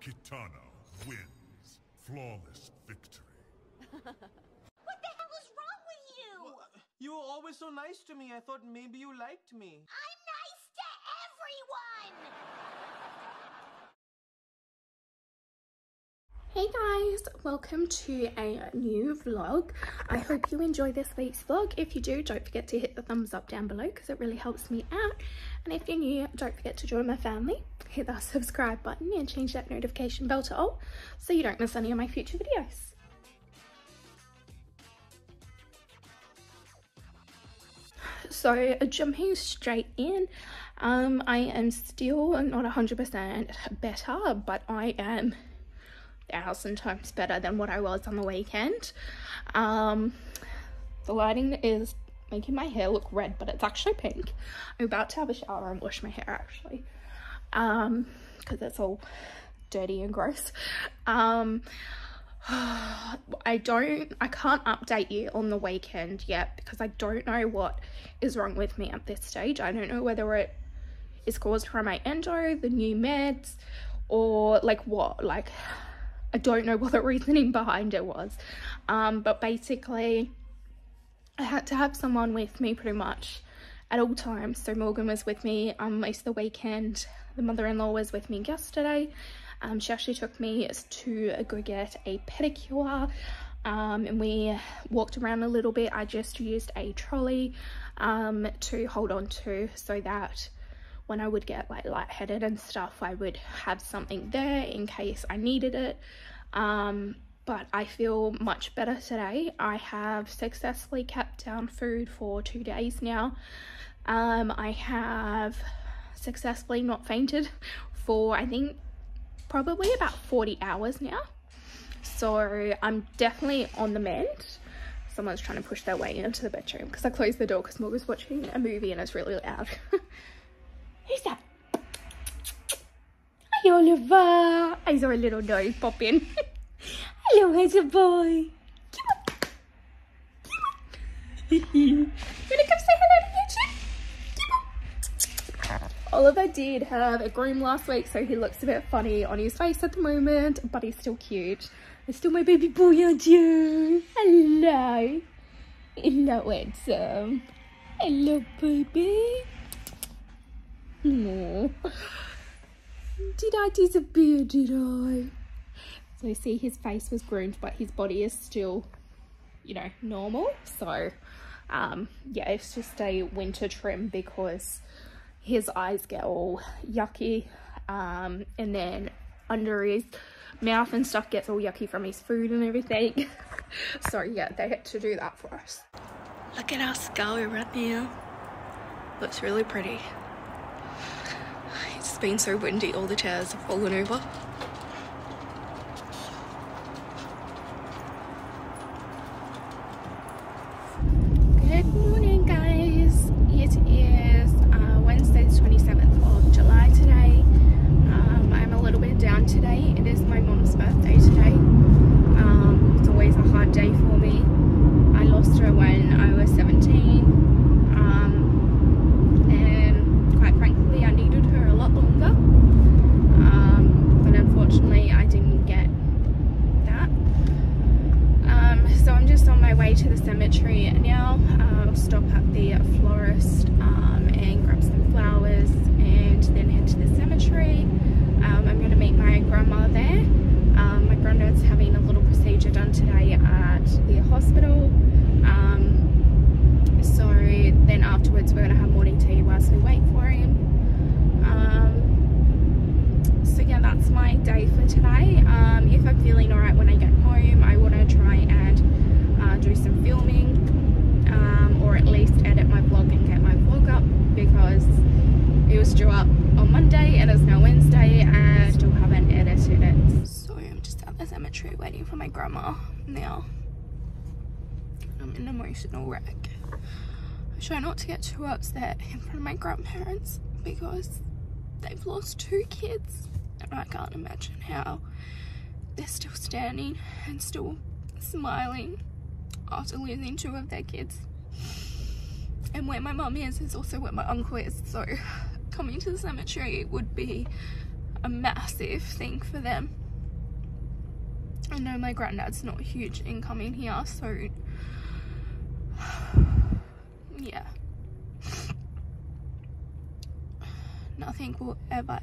Kitana wins. Flawless victory. What the hell is wrong with you? Well, you were always so nice to me. I thought maybe you liked me. I'm nice to everyone! Hey guys, welcome to a new vlog. I hope you enjoy this week's vlog. If you do, don't forget to hit the thumbs up down below because it really helps me out. And if you're new, don't forget to join my family. Hit that subscribe button and change that notification bell to all so you don't miss any of my future videos. So jumping straight in, I am still not 100% better, but I am 1,000 times better than what I was on the weekend. The lighting is making my hair look red, but it's actually pink. I'm about to have a shower and wash my hair actually, because it's all dirty and gross. I can't update you on the weekend yet because I don't know what is wrong with me at this stage. I don't know whether it is caused from my endo, the new meds, or like what, like I don't know what the reasoning behind it was. But basically I had to have someone with me pretty much at all times. So Morgan was with me most of the weekend. The mother-in-law was with me yesterday. She actually took me to go get a pedicure, and we walked around a little bit. I just used a trolley to hold on to so that when I would get like lightheaded and stuff, I would have something there in case I needed it. But I feel much better today. I have successfully kept down food for 2 days now. I have successfully not fainted for I think probably about 40 hours now. So I'm definitely on the mend. Someone's trying to push their way into the bedroom because I closed the door because Morgan's watching a movie and it's really loud. Who's that? Hi Oliver! I saw a little nose pop in. Hello, handsome boy. You wanna come say hello to YouTube? Oliver did have a groom last week, so he looks a bit funny on his face at the moment, but he's still cute. He's still my baby boy, aren't you? Hello. Hello, handsome. Hello, baby. No. Did I disappear, did I? So you see his face was groomed, but his body is still, you know, normal. So yeah, it's just a winter trim because his eyes get all yucky, and then under his mouth and stuff gets all yucky from his food and everything. So yeah, they had to do that for us. Look at our skull right now. Looks really pretty. It's been so windy, all the chairs have fallen over. Good morning guys, it is Wednesday the 27th of July today. I'm a little bit down today. It is my mom's birthday today. It's always a hard day for me. I lost her when I was 17, and quite frankly I needed her a lot longer, but unfortunately I didn't get that. So I'm just on my way to the cemetery now. I'll stop at the florist and grab some flowers and then head to the cemetery. I'm going to meet my grandma there. My granddad's having a little procedure done today at the hospital. So then afterwards we're going to have morning tea whilst we wait for him. So yeah, that's my day for today. If I'm feeling alright when I get home, I want to try and do some filming, or at least edit my vlog and get my vlog up, because it was due up on Monday and it's now Wednesday and I still haven't edited it. So I'm just at the cemetery waiting for my grandma now. I'm in an emotional wreck. I try not to get too upset in front of my grandparents because they've lost 2 kids and I can't imagine how they're still standing and still smiling after losing 2 of their kids. And where my mum is also where my uncle is, so coming to the cemetery would be a massive thing for them. I know my granddad's not huge income in here, so yeah, nothing will ever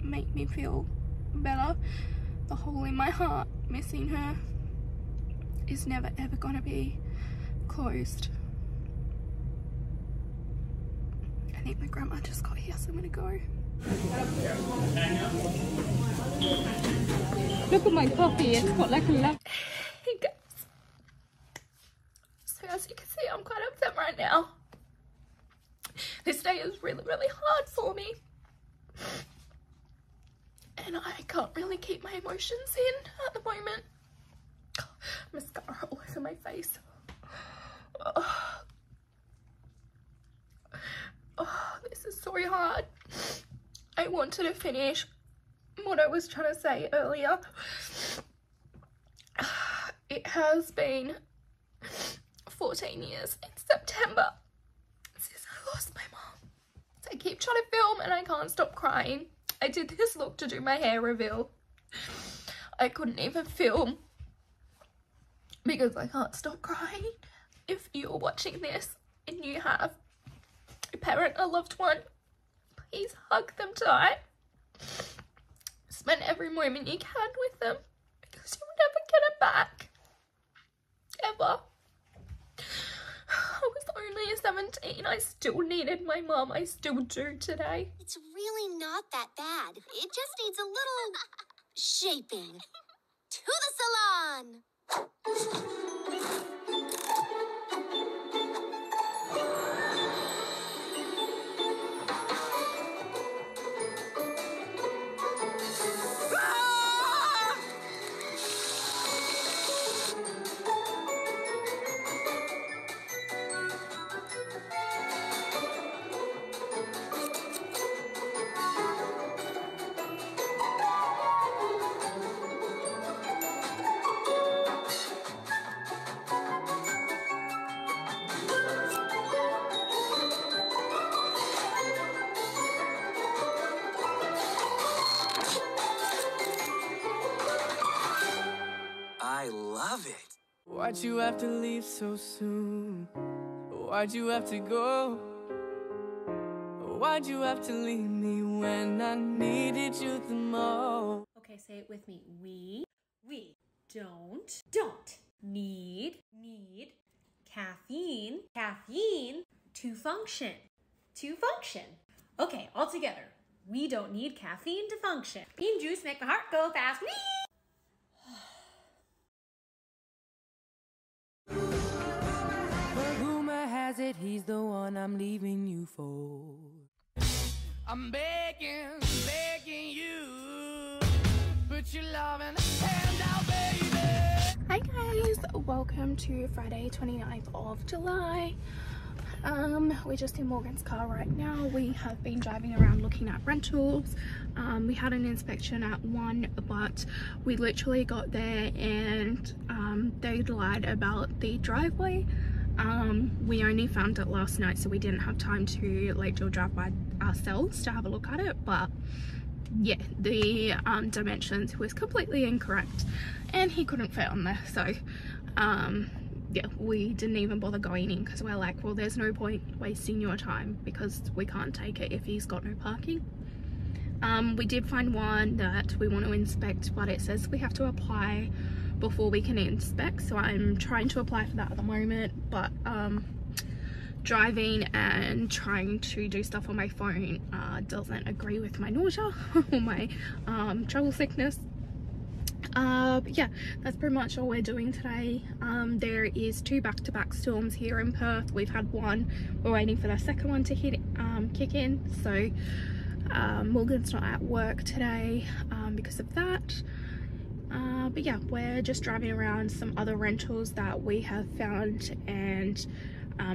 make me feel better. The hole in my heart missing her is never ever gonna be closed. I think my grandma just got here, so I'm gonna go. Look at my coffee, it's got like a love. Hey guys. So as you can see, I'm quite upset right now. This day is really hard for me. And I can't really keep my emotions in at the moment. Mascara all over my face. Oh, this is so hard. I wanted to finish what I was trying to say earlier. It has been 14 years in September since I lost my mom. So I keep trying to film and I can't stop crying. I did this look to do my hair reveal. I couldn't even film because I can't stop crying. If you're watching this and you have a parent, a loved one, please hug them tight. Spend every moment you can with them because you'll never get it back. Ever. I was only 17. I still needed my mum. I still do today. It's really not that bad. It just needs a little shaping. To the salon! I love it. Why'd you have to leave so soon? Why'd you have to go? Why'd you have to leave me when I needed you the most? Okay, say it with me. We don't need caffeine to function. Okay, all together. We don't need caffeine to function. Bean juice make the heart go fast. Whee! Rumor has it he's the one I'm leaving you for. I'm begging you, put your loving hand out, baby. Hi guys, welcome to Friday 29th of July. We're just in Morgan's car right now. We have been driving around looking at rentals. We had an inspection at 1, but we literally got there and they lied about the driveway. We only found it last night, so we didn't have time to like do a drive by ourselves to have a look at it. But yeah, the dimensions was completely incorrect and he couldn't fit on there, so yeah, we didn't even bother going in because we're like, well, there's no point wasting your time because we can't take it if he's got no parking. We did find one that we want to inspect, but it says we have to apply before we can inspect, so I'm trying to apply for that at the moment. But driving and trying to do stuff on my phone doesn't agree with my nausea or my travel sickness. But yeah, that's pretty much all we're doing today. There is 2 back-to-back storms here in Perth. We've had one, we're waiting for the second one to hit kick in, so Morgan's not at work today because of that. But yeah, we're just driving around some other rentals that we have found and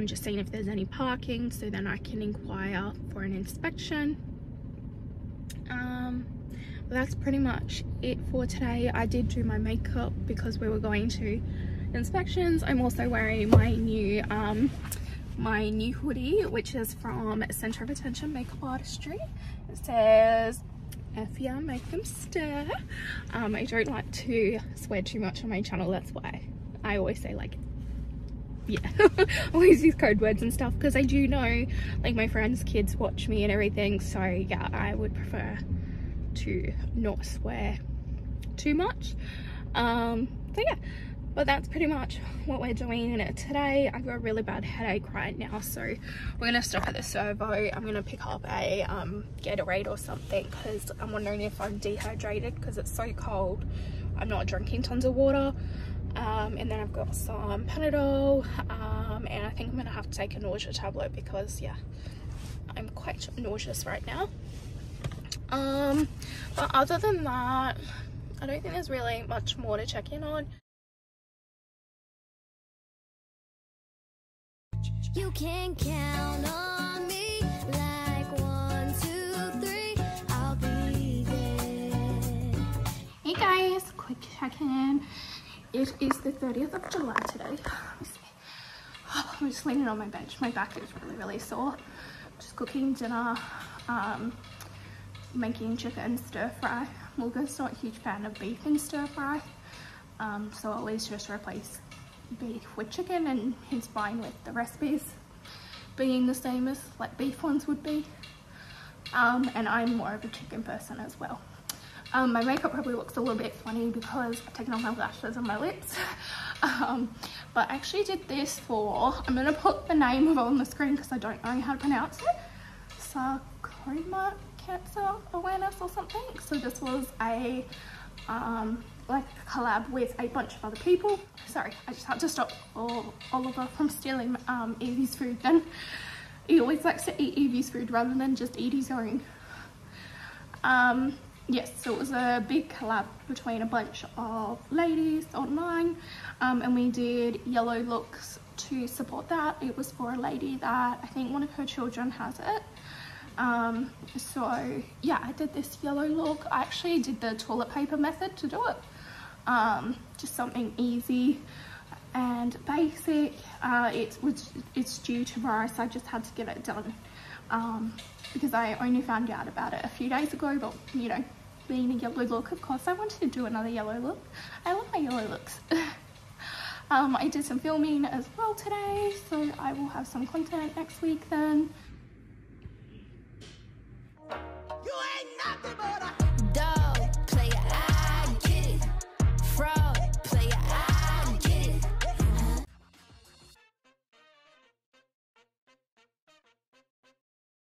just seeing if there's any parking so then I can inquire for an inspection. But that's pretty much it for today. I did do my makeup because we were going to inspections. I'm also wearing my new my new hoodie, which is from Center of Attention Makeup Artistry. It says, F yeah, make them stare. I don't like to swear too much on my channel, that's why I always say like, yeah, always use code words and stuff, because I do know like my friends' kids watch me and everything, so yeah, I would prefer to not swear too much. So yeah, but that's pretty much what we're doing today. I've got a really bad headache right now, so we're gonna stop at the servo. I'm gonna pick up a Gatorade or something, because I'm wondering if I'm dehydrated because it's so cold. I'm not drinking tons of water. And then I've got some Panadol, and I think I'm gonna have to take a nausea tablet because yeah, I'm quite nauseous right now. But other than that, I don't think there's really much more to check in on. You can count on me like 1, 2, 3, I'll be there. Hey guys, quick check-in. It is the 30th of July today. I'm just leaning on my bench. My back is really sore. Just cooking dinner, making chicken stir fry. Morgan's not a huge fan of beef in stir fry, so I always just replace beef with chicken, and he's fine with the recipes being the same as like beef ones would be. And I'm more of a chicken person as well. My makeup probably looks a little bit funny because I've taken off my lashes and my lips. But I actually did this for, I'm going to put the name of it on the screen because I don't know how to pronounce it. Sarcoma Cancer Awareness or something. So this was a like a collab with a bunch of other people. Sorry, I just had to stop Oliver from stealing Evie's food then. He always likes to eat Evie's food rather than just eat his own. Yes, so it was a big collab between a bunch of ladies online, and we did yellow looks to support that. It was for a lady that I think one of her children has it. So yeah, I did this yellow look. I actually did the toilet paper method to do it. Just something easy and basic. It's due tomorrow, so I just had to get it done. Because I only found out about it a few days ago, but you know, being a yellow look, of course I wanted to do another yellow look. I love my yellow looks. I did some filming as well today, so I will have some content next week then.